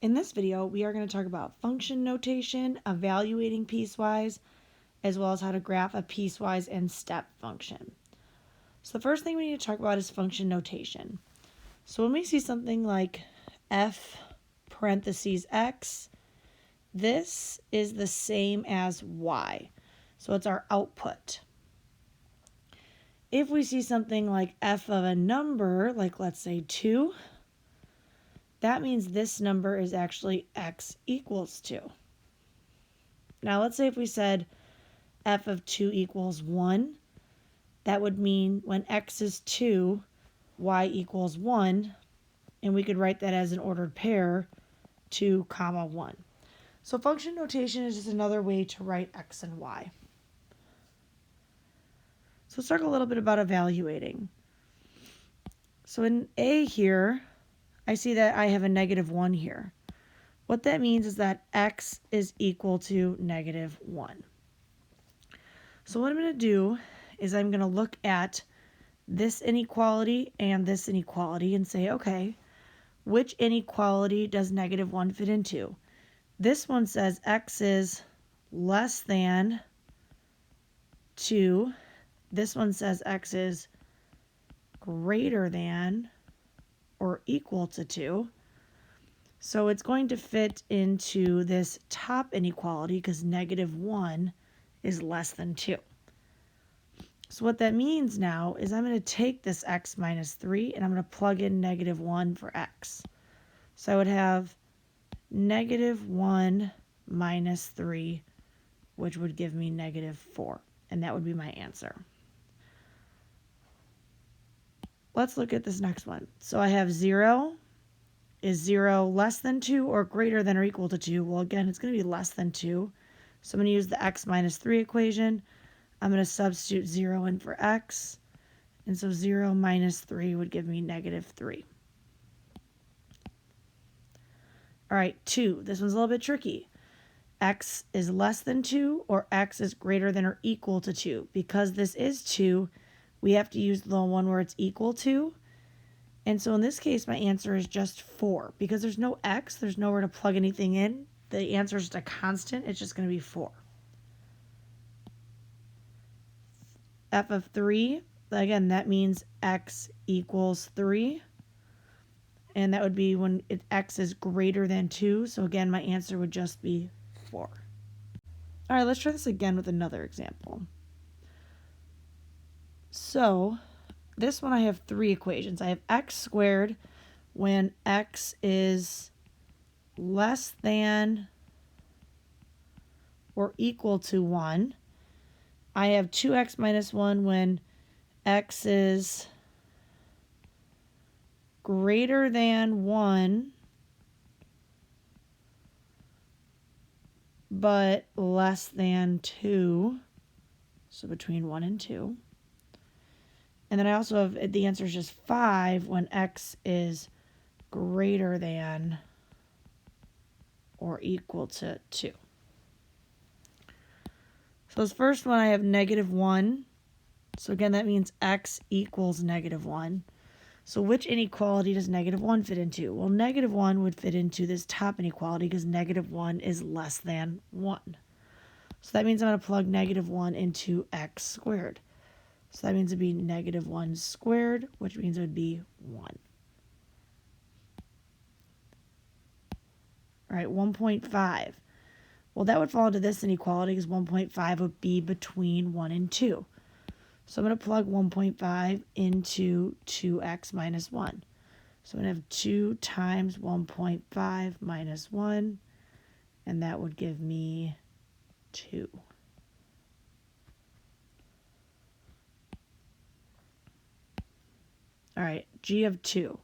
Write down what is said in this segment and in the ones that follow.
In this video, we are going to talk about function notation, evaluating piecewise, as well as how to graph a piecewise and step function. So the first thing we need to talk about is function notation. So when we see something like f parentheses x, this is the same as y. So it's our output. If we see something like f of a number, like let's say 2, that means this number is actually x equals 2. Now let's say if we said f of 2 equals 1, that would mean when x is 2, y equals 1, and we could write that as an ordered pair, 2, 1. So function notation is just another way to write x and y. So let's talk a little bit about evaluating. So in A here, I see that I have a -1 here. What that means is that x is equal to -1. So what I'm going to do is I'm going to look at this inequality and this inequality and say, okay, which inequality does -1 fit into? This one says x is less than 2. This one says x is greater than or equal to 2. So it's going to fit into this top inequality because -1 is less than 2. So what that means now is I'm going to take this x minus 3 and I'm going to plug in -1 for x. So I would have -1 minus 3, which would give me -4. And that would be my answer. Let's look at this next one. So I have 0. Is 0 less than 2 or greater than or equal to 2? Well, again, it's going to be less than 2. So I'm going to use the x minus 3 equation. I'm going to substitute 0 in for x. And so 0 minus 3 would give me -3. All right, 2. This one's a little bit tricky. X is less than 2 or x is greater than or equal to 2. Because this is 2, we have to use the one where it's equal to. And so in this case, my answer is just 4. Because there's no x, there's nowhere to plug anything in. The answer is just a constant. It's just going to be 4. F of 3, again, that means x equals 3. And that would be when x is greater than 2. So again, my answer would just be 4. All right, let's try this again with another example. So this one I have 3 equations. I have x squared when x is less than or equal to 1. I have 2x minus 1 when x is greater than 1 but less than 2. So between 1 and 2. And then I also have, the answer is just 5 when x is greater than or equal to 2. So this first one I have -1. So again, that means x equals -1. So which inequality does -1 fit into? Well, -1 would fit into this top inequality because -1 is less than 1. So that means I'm going to plug -1 into x squared. So that means it'd be -1 squared, which means it would be 1. All right, 1.5. Well, that would fall into this inequality because 1.5 would be between 1 and 2. So I'm going to plug 1.5 into 2x minus 1. So I'm going to have 2 times 1.5 minus 1, and that would give me 2. All right, g of 2.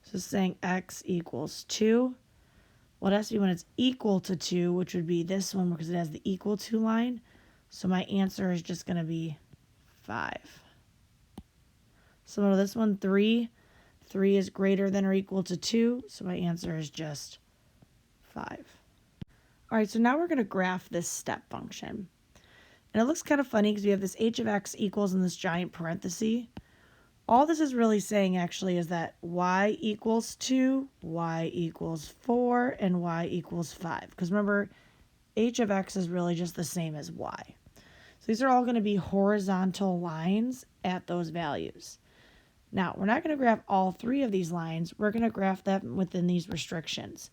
So it's saying x equals 2. Well, it has to be when it's equal to 2, which would be this one because it has the equal to line. So my answer is just going to be 5. So this one, 3. 3 is greater than or equal to 2. So my answer is just 5. All right, so now we're going to graph this step function. And it looks kind of funny because we have this h of x equals in this giant parenthesis. all this is really saying actually is that y equals 2, y equals 4, and y equals 5. Because remember, h of x is really just the same as y. So these are all going to be horizontal lines at those values. Now, we're not going to graph all 3 of these lines. We're going to graph them within these restrictions.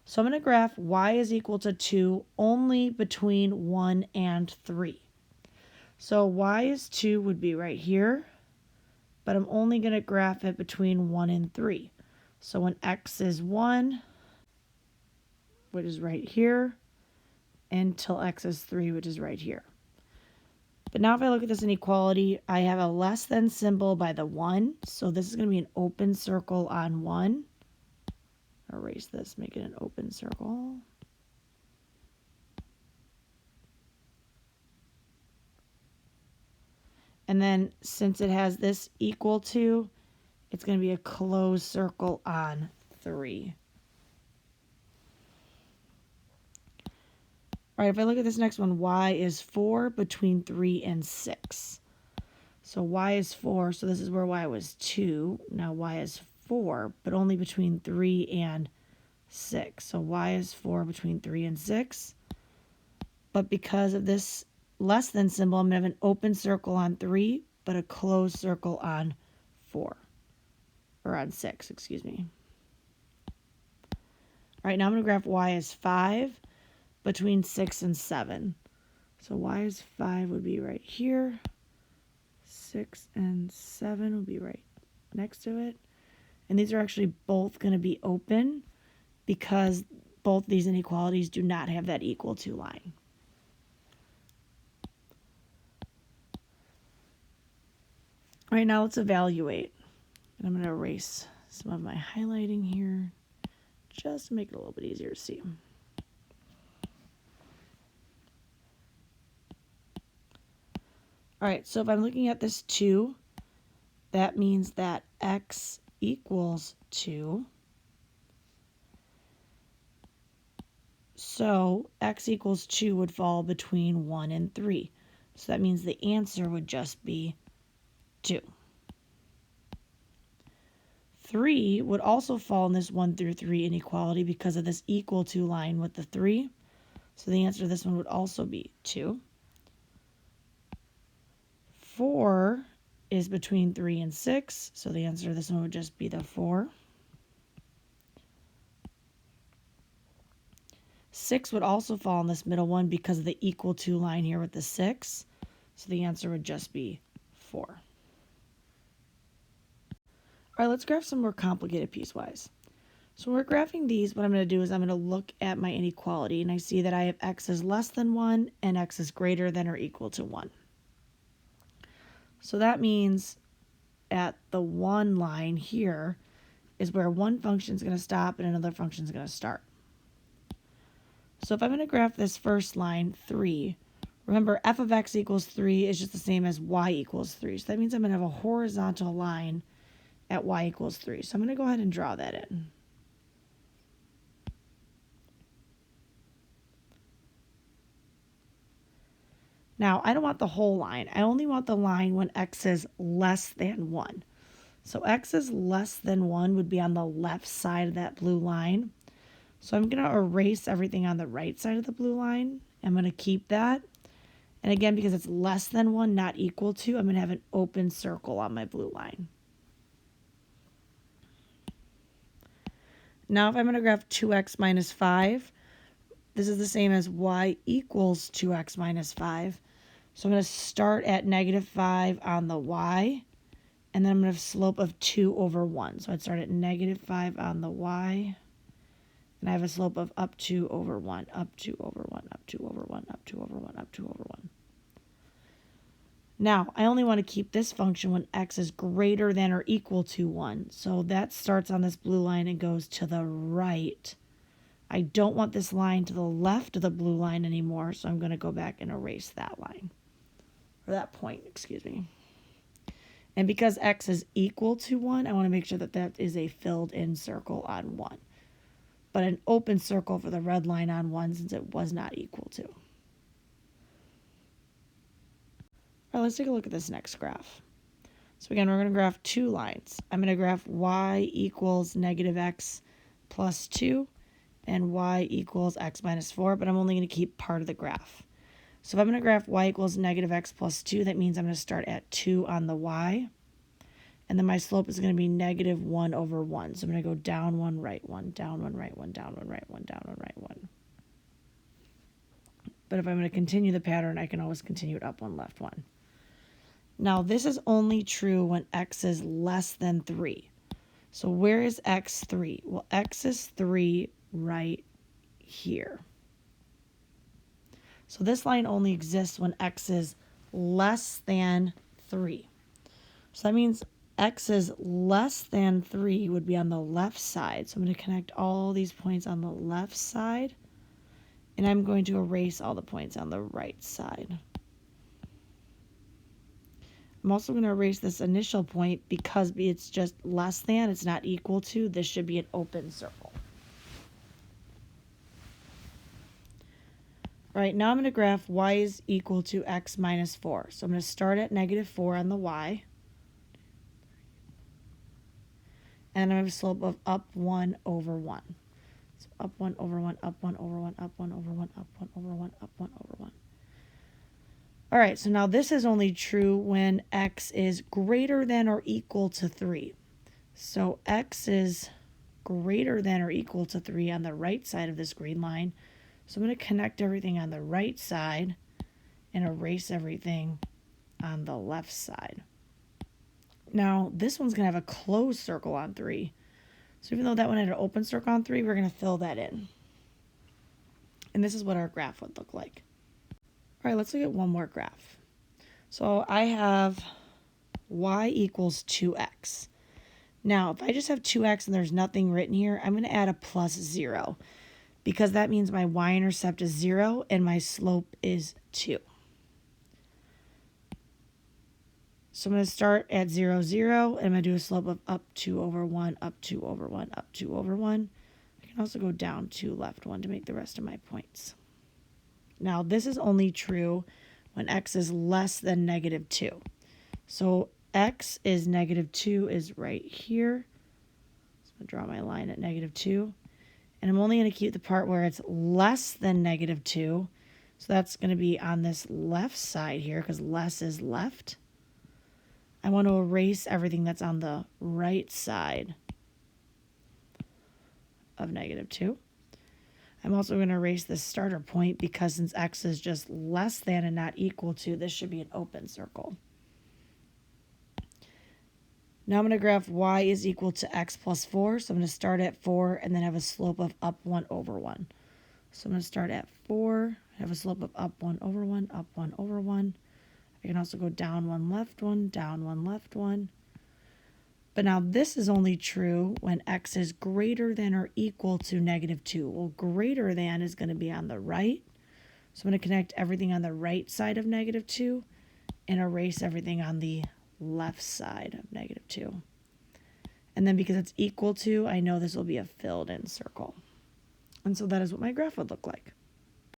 So I'm going to graph y is equal to 2 only between 1 and 3. So y is 2 would be right here, but I'm only going to graph it between 1 and 3. So when x is 1, which is right here, until x is 3, which is right here. But now if I look at this inequality, I have a less than symbol by the 1. So this is going to be an open circle on 1. Erase this, make it an open circle. And then since it has this equal to, it's going to be a closed circle on 3. All right, if I look at this next one, y is 4 between 3 and 6. So y is 4, so this is where y was 2. Now y is 4, but only between 3 and 6. So y is 4 between 3 and 6. But because of this less than symbol, I'm going to have an open circle on 3, but a closed circle on 4. Or on 6, excuse me. All right, now I'm going to graph y is 5 between 6 and 7. So y is 5 would be right here. 6 and 7 would be right next to it. And these are actually both going to be open because both these inequalities do not have that equal to line. All right, now let's evaluate. And I'm going to erase some of my highlighting here just to make it a little bit easier to see. All right, so if I'm looking at this 2, that means that x equals 2. So x equals 2 would fall between 1 and 3. So that means the answer would just be 2. 3 would also fall in this 1 through 3 inequality because of this equal to line with the 3. So the answer to this one would also be 2. 4 is between 3 and 6, so the answer to this one would just be the 4. 6 would also fall in this middle one because of the equal to line here with the 6, so the answer would just be 4. All right, let's graph some more complicated piecewise. So when we're graphing these, what I'm going to do is I'm going to look at my inequality, and I see that I have x is less than 1 and x is greater than or equal to 1. So that means at the 1 line here is where one function is going to stop and another function is going to start. So if I'm going to graph this first line, 3, remember f of x equals 3 is just the same as y equals 3. So that means I'm going to have a horizontal line at y equals 3. So I'm going to go ahead and draw that in. Now, I don't want the whole line. I only want the line when x is less than 1. So x is less than 1 would be on the left side of that blue line. So I'm going to erase everything on the right side of the blue line. I'm going to keep that. And again, because it's less than 1, not equal to, I'm going to have an open circle on my blue line. Now if I'm going to graph 2x minus 5, this is the same as y equals 2x minus 5. So I'm going to start at negative 5 on the y, and then I'm going to have a slope of 2 over 1. So I'd start at negative 5 on the y, and I have a slope of up 2 over 1, up 2 over 1, up 2 over 1, up 2 over 1, up 2 over 1. Now, I only want to keep this function when x is greater than or equal to 1. So that starts on this blue line and goes to the right. I don't want this line to the left of the blue line anymore, so I'm going to go back and erase that line. Or that point, excuse me. And because x is equal to 1, I want to make sure that that is a filled-in circle on 1. But an open circle for the red line on 1 since it was not equal to. All right, let's take a look at this next graph. So again, we're going to graph two lines. I'm going to graph y equals negative x plus 2 and y equals x minus 4, but I'm only going to keep part of the graph. So if I'm going to graph y equals negative x plus 2, that means I'm going to start at 2 on the y. And then my slope is going to be negative 1 over 1. So I'm going to go down 1, right 1, down 1, right 1, down 1, right 1, down 1, right 1. But if I'm going to continue the pattern, I can always continue it up 1, left 1. Now, this is only true when x is less than 3. So where is x 3? Well, x is 3 right here. So this line only exists when x is less than 3. So that means x is less than 3 would be on the left side. So I'm going to connect all these points on the left side. And I'm going to erase all the points on the right side. I'm also going to erase this initial point because it's just less than, it's not equal to. This should be an open circle. All right, now I'm going to graph y is equal to x minus 4. So I'm going to start at negative 4 on the y. And I have a slope of up 1 over 1. So up 1 over 1, up 1 over 1, up 1 over 1, up 1 over 1, up 1 over 1. All right, so now this is only true when x is greater than or equal to 3. So x is greater than or equal to 3 on the right side of this green line. So I'm going to connect everything on the right side and erase everything on the left side. Now, this one's going to have a closed circle on 3. So even though that one had an open circle on 3, we're going to fill that in. And this is what our graph would look like. All right, let's look at one more graph. So I have y equals 2x. Now, if I just have 2x and there's nothing written here, I'm going to add a plus 0 because that means my y-intercept is 0 and my slope is 2. So I'm going to start at 0, 0, and I'm going to do a slope of up 2 over 1, up 2 over 1, up 2 over 1. I can also go down 2, left 1 to make the rest of my points. Now, this is only true when x is less than negative 2. So x is negative 2 is right here. So I'm going to draw my line at negative 2. And I'm only going to keep the part where it's less than negative 2. So that's going to be on this left side here because less is left. I want to erase everything that's on the right side of negative 2. I'm also going to erase this starter point because since x is just less than and not equal to, this should be an open circle. Now I'm going to graph y is equal to x plus 4. So I'm going to start at 4 and then have a slope of up 1 over 1. So I'm going to start at 4, have a slope of up 1 over 1, up 1 over 1. I can also go down 1, left 1, down 1, left 1. But now this is only true when x is greater than or equal to negative 2. Well, greater than is going to be on the right. So I'm going to connect everything on the right side of negative 2 and erase everything on the left side of negative 2. And then because it's equal to, I know this will be a filled in circle. And so that is what my graph would look like.